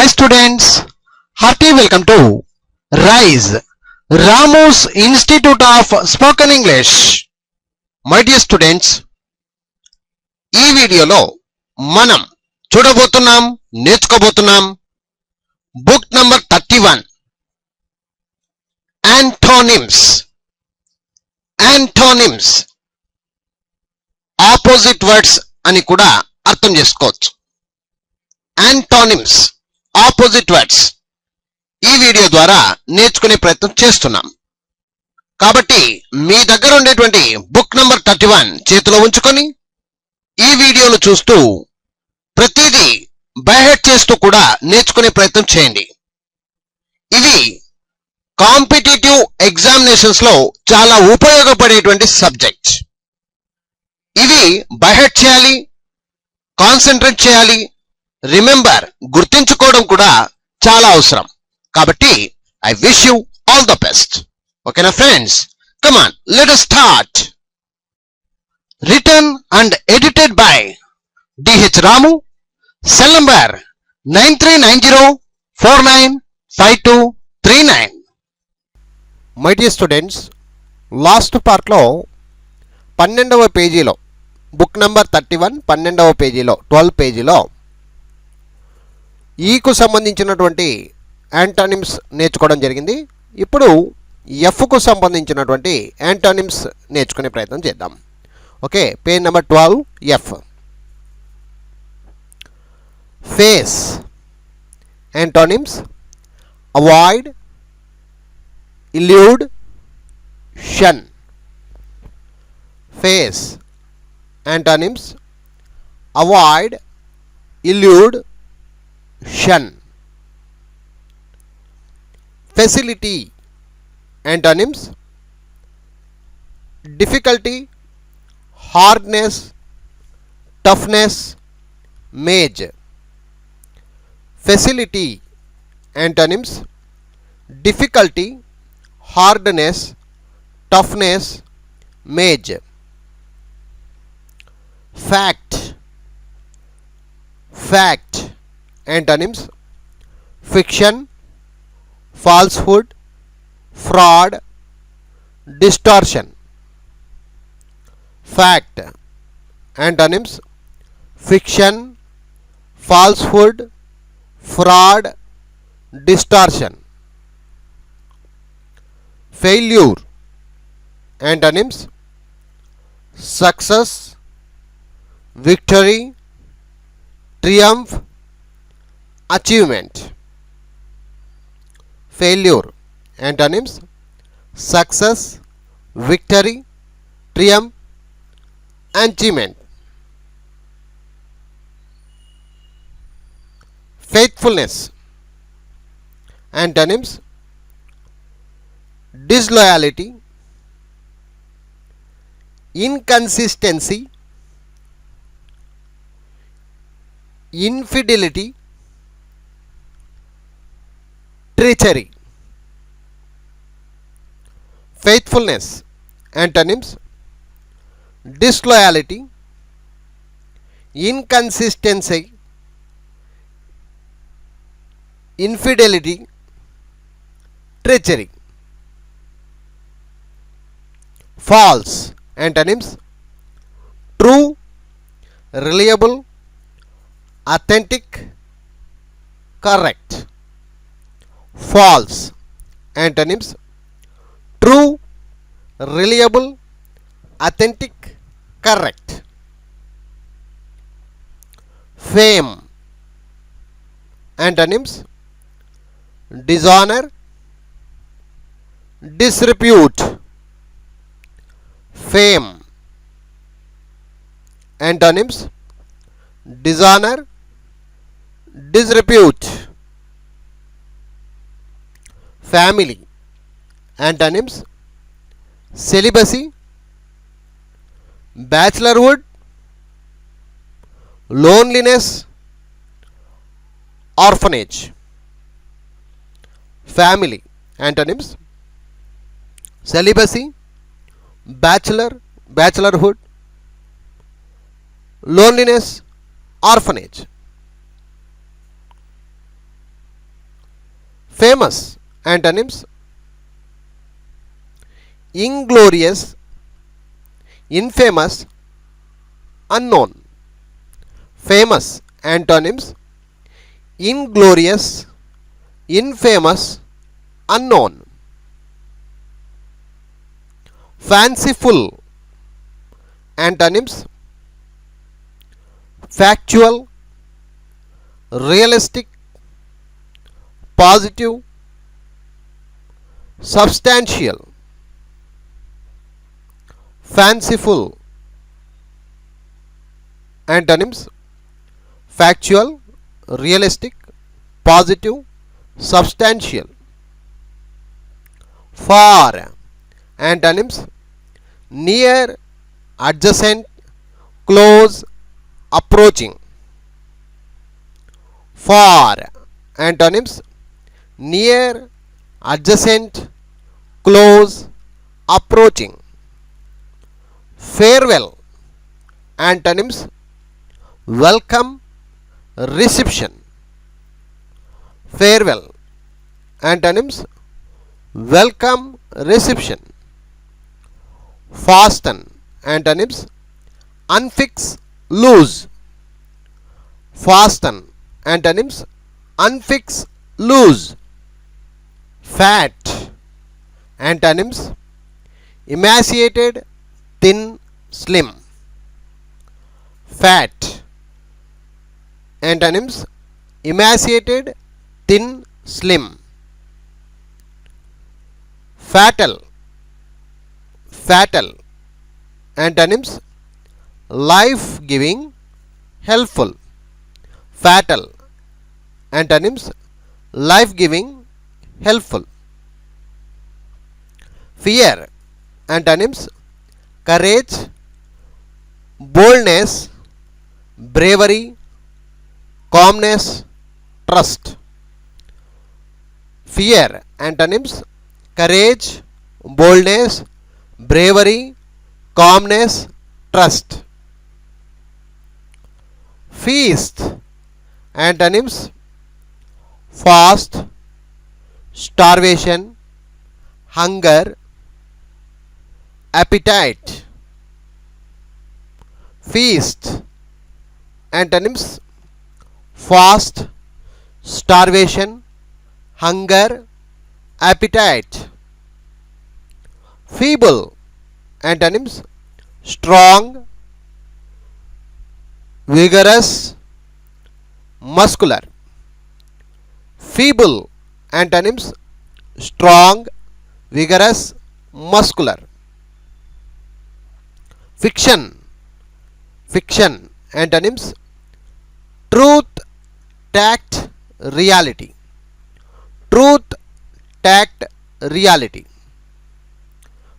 Hi students, hearty welcome to RISE, Ramu's Institute of Spoken English. My dear students, ఈ వీడియోలో మనం చూడబోతున్నాం, నేర్చుకోబోతున్నాం book number 31 antonyms opposite words అని కూడా అర్థం చేసుకోవచ్చు. యాంటోనిమ్స్ ఆపోజిట్ వర్డ్స్ ఈ వీడియో ద్వారా నేర్చుకునే ప్రయత్నం చేస్తున్నాం. కాబట్టి మీ దగ్గర ఉండేటువంటి బుక్ నంబర్ 31 చేతిలో ఉంచుకొని ఈ వీడియోను చూస్తూ ప్రతిదీ బైహెడ్ చేస్తూ కూడా నేర్చుకునే ప్రయత్నం చేయండి. ఇవి కాంపిటిటివ్ ఎగ్జామినేషన్స్ లో చాలా ఉపయోగపడేటువంటి సబ్జెక్ట్. ఇవి బైహెడ్ చేయాలి, కాన్సన్ట్రేట్ చేయాలి, రిమెంబర్ గుర్తుంచుకోవడం కూడా చాలా అవసరం. కాబట్టి I wish you all the best. ఓకేనా friends, come on let us start. Written and edited by DH Ramu, cell number 9390495239. My dear students, last పార్ట్లో 12వ పేజీలో బుక్ నెంబర్ 31 12వ పేజీలో 12 పేజీలో ఈకు సంబంధించినటువంటి యాంటోనిమ్స్ నేర్చుకోవడం జరిగింది. ఇప్పుడు ఎఫ్కు సంబంధించినటువంటి యాంటోనిమ్స్ నేర్చుకునే ప్రయత్నం చేద్దాం. Okay, page number 12 F. Face antonyms avoid, elude, shun. Face antonyms avoid, elude, shun. Facility antonyms difficulty, hardness, toughness, mage. Facility antonyms difficulty, hardness, toughness, mage. Fact antonyms fiction, falsehood, fraud, distortion. Fact antonyms fiction, falsehood, fraud, distortion. Failure antonyms success, victory, triumph, achievement. Failure antonyms success, victory, triumph, achievement. Faithfulness antonyms disloyalty, inconsistency, infidelity, treachery. Faithfulness antonyms disloyalty, inconsistency, infidelity, treachery. False antonyms true, reliable, authentic, correct. False antonyms true, reliable, authentic, correct. Fame antonyms dishonor, disrepute. Fame antonyms dishonor, disrepute. Family antonyms celibacy, bachelorhood, loneliness, orphanage. Family antonyms celibacy, bachelorhood, loneliness, orphanage. famous antonyms: inglorious, infamous, unknown. Famous antonyms: inglorious, infamous, unknown. Fanciful antonyms: factual, realistic, positive, substantial. Fanciful antonyms: factual, realistic, positive, substantial. Far antonyms: near, adjacent, close, approaching. Far antonyms: near, adjacent, close, approaching. Farewell antonyms: welcome, reception. Farewell antonyms: welcome, reception. Fasten antonyms: unfix, loose. Fasten antonyms: unfix, loose. Fat antonyms: emaciated, thin, slim. Fat antonyms: emaciated, thin, slim. Fatal antonyms: life giving, helpful. Fatal antonyms: life giving, helpful. Fear antonyms: courage, boldness, bravery, calmness, trust. Fear antonyms: courage, boldness, bravery, calmness, trust. Feast antonyms: fast, starvation, hunger, appetite. Feast antonyms: fast, starvation, hunger, appetite. Feeble antonyms: strong, vigorous, muscular. Feeble antonyms: strong, vigorous, muscular. Fiction antonyms: truth, tact, reality. Truth, tact, reality.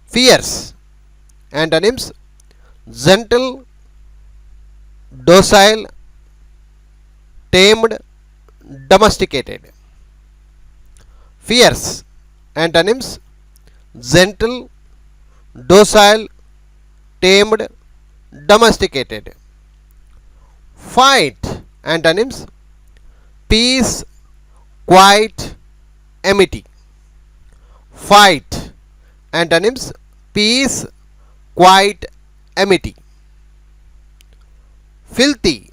Fierce antonyms: gentle, docile, tamed, domesticated. Fierce antonyms: gentle, docile, tamed, domesticated. Fight antonyms: peace, quiet, amity. Fight antonyms: peace, quiet, amity. Filthy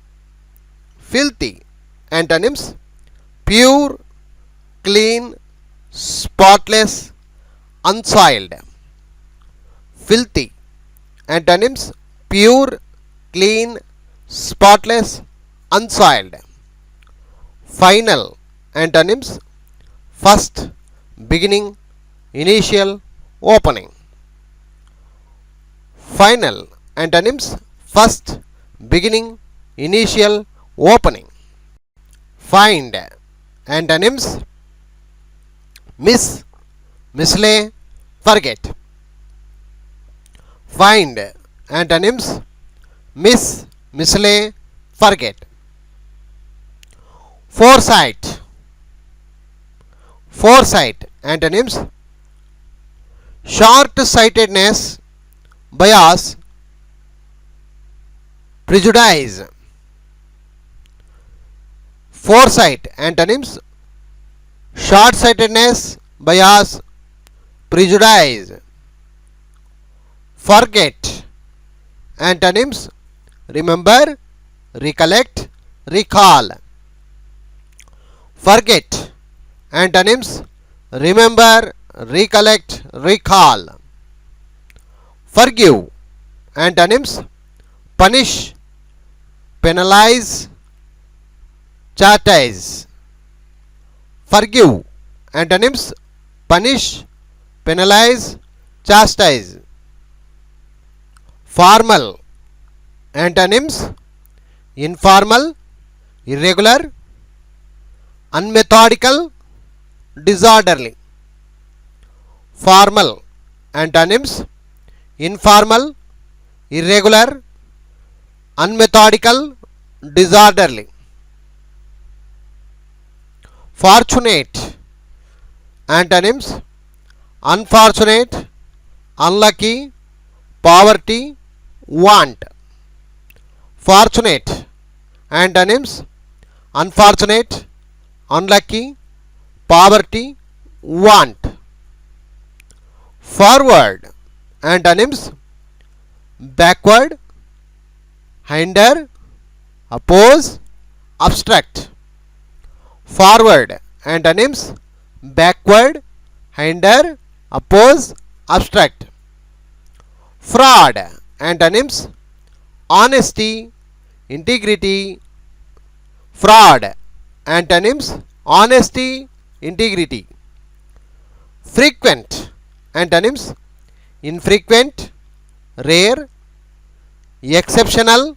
antonyms: pure, clean, spotless, unsoiled. Filthy antonyms: pure, clean, spotless, unsoiled. Final antonyms: first, beginning, initial, opening. Final antonyms: first, beginning, initial, opening. Find antonyms: miss, mislay, forget. Find antonyms: miss, mislay, forget. Foresight antonyms: short-sightedness, bias, prejudice. Foresight antonyms: short-sightedness, bias, prejudice. Forget. Antonyms: remember, recollect, recall. Forget. Antonyms: remember, recollect, recall. Forgive. Antonyms: punish, penalize, chastise. Forgive. Antonyms: punish, penalize, chastise. Formal. Antonyms: informal, irregular, unmethodical, disorderly. Formal. Antonyms: informal, irregular, unmethodical, disorderly. Fortunate. Antonyms: unfortunate, unlucky, poverty, want. Fortunate. Antonyms: unfortunate, unlucky, poverty, want. Forward. Antonyms: backward, hinder, oppose, obstruct. Forward. Antonyms: backward, hinder, oppose, obstruct. Fraud. Antonyms: honesty, integrity. Fraud. Antonyms: honesty, integrity. Frequent. Antonyms: infrequent, rare, exceptional,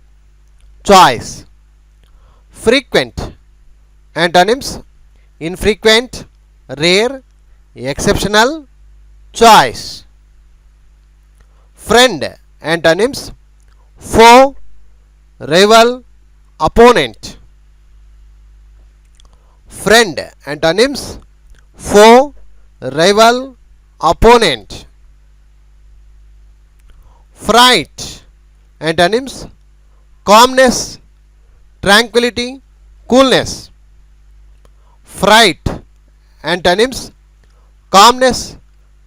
choice. Frequent. Antonyms: infrequent, rare, exceptional, choice. Friend. Antonyms: foe, rival, opponent. Friend. Antonyms: foe, rival, opponent. Fright. Antonyms: calmness, tranquility, coolness. Fright. Antonyms: calmness,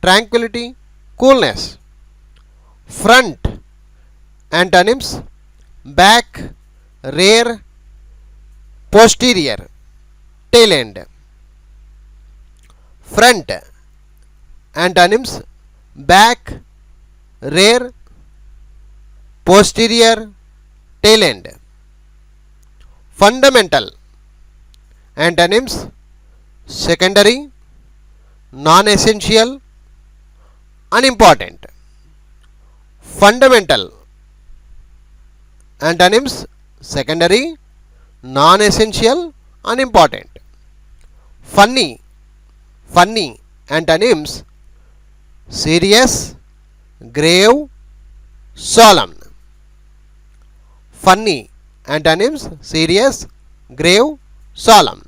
tranquility, coolness. Front. Antonyms: back, rear, posterior, tail end. Front. Antonyms: back, rear, posterior, tail end. Fundamental. Antonyms: secondary, non-essential, unimportant. Fundamental. Antonyms: secondary, non-essential, unimportant. Funny. Funny. Antonyms: serious, grave, solemn. Funny. Antonyms: serious, grave, solemn.